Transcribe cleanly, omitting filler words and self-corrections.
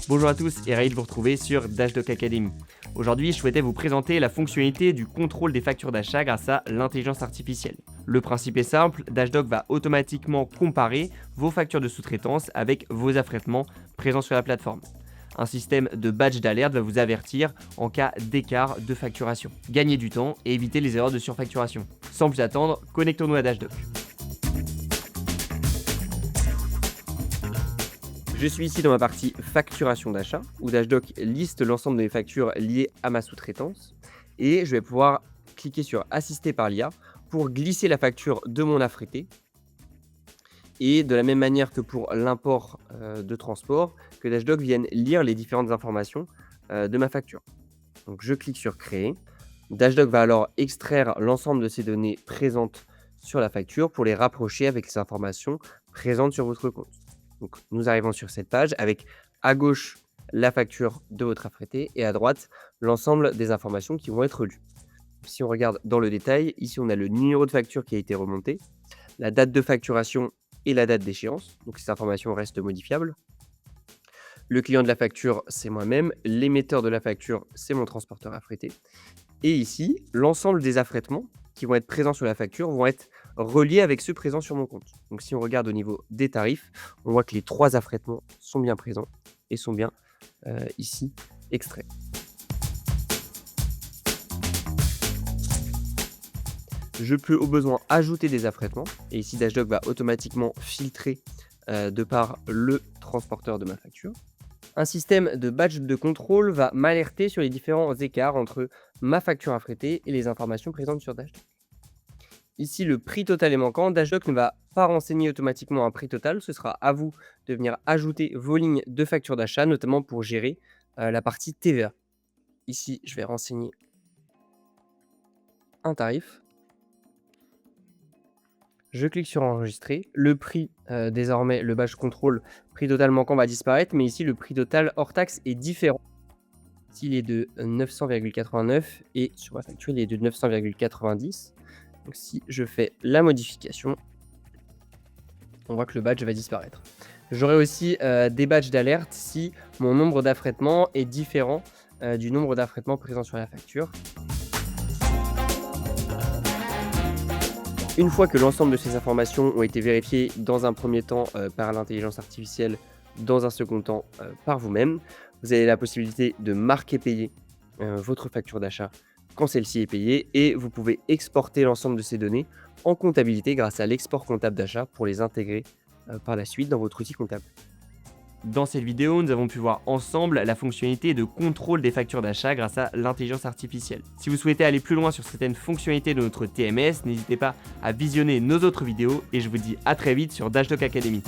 Bonjour à tous et ravi de vous retrouver sur Dashdoc Academy. Aujourd'hui, je souhaitais vous présenter la fonctionnalité du contrôle des factures d'achat grâce à l'intelligence artificielle. Le principe est simple, Dashdoc va automatiquement comparer vos factures de sous-traitance avec vos affrètements présents sur la plateforme. Un système de badge d'alerte va vous avertir en cas d'écart de facturation. Gagnez du temps et évitez les erreurs de surfacturation. Sans plus attendre, connectons-nous à Dashdoc. Je suis ici dans ma partie facturation d'achat, où Dashdoc liste l'ensemble des factures liées à ma sous-traitance. Et je vais pouvoir cliquer sur Assister par l'IA pour glisser la facture de mon affrété. Et de la même manière que pour l'import de transport, que Dashdoc vienne lire les différentes informations de ma facture. Donc je clique sur Créer. Dashdoc va alors extraire l'ensemble de ces données présentes sur la facture pour les rapprocher avec les informations présentes sur votre compte. Donc, nous arrivons sur cette page avec à gauche la facture de votre affrété et à droite l'ensemble des informations qui vont être lues. Si on regarde dans le détail, ici on a le numéro de facture qui a été remonté, la date de facturation et la date d'échéance. Donc ces informations restent modifiables. Le client de la facture, c'est moi-même. L'émetteur de la facture, c'est mon transporteur affrété. Et ici, l'ensemble des affrètements qui vont être présents sur la facture vont être reliés avec ceux présents sur mon compte. Donc si on regarde au niveau des tarifs, on voit que les 3 affrètements sont bien présents et sont bien ici extraits. Je peux au besoin ajouter des affrètements et ici Dashdoc va automatiquement filtrer de par le transporteur de ma facture. Un système de badge de contrôle va m'alerter sur les différents écarts entre ma facture affrétée et les informations présentes sur Dashdoc. Ici, le prix total est manquant. Dashdoc ne va pas renseigner automatiquement un prix total. Ce sera à vous de venir ajouter vos lignes de facture d'achat, notamment pour gérer la partie TVA. Ici, je vais renseigner un tarif. Je clique sur enregistrer. Le prix, désormais, le badge contrôle, prix total manquant va disparaître, mais ici, le prix total hors taxe est différent. Ici, il est de 900,89 et sur ma facture, il est de 900,90. Donc, si je fais la modification, on voit que le badge va disparaître. J'aurai aussi des badges d'alerte si mon nombre d'affrètements est différent du nombre d'affrètements présents sur la facture. Une fois que l'ensemble de ces informations ont été vérifiées dans un premier temps par l'intelligence artificielle, dans un second temps par vous-même, vous avez la possibilité de marquer payer votre facture d'achat quand celle-ci est payée et vous pouvez exporter l'ensemble de ces données en comptabilité grâce à l'export comptable d'achat pour les intégrer par la suite dans votre outil comptable. Dans cette vidéo, nous avons pu voir ensemble la fonctionnalité de contrôle des factures d'achat grâce à l'intelligence artificielle. Si vous souhaitez aller plus loin sur certaines fonctionnalités de notre TMS, n'hésitez pas à visionner nos autres vidéos et je vous dis à très vite sur Dashdoc Academy.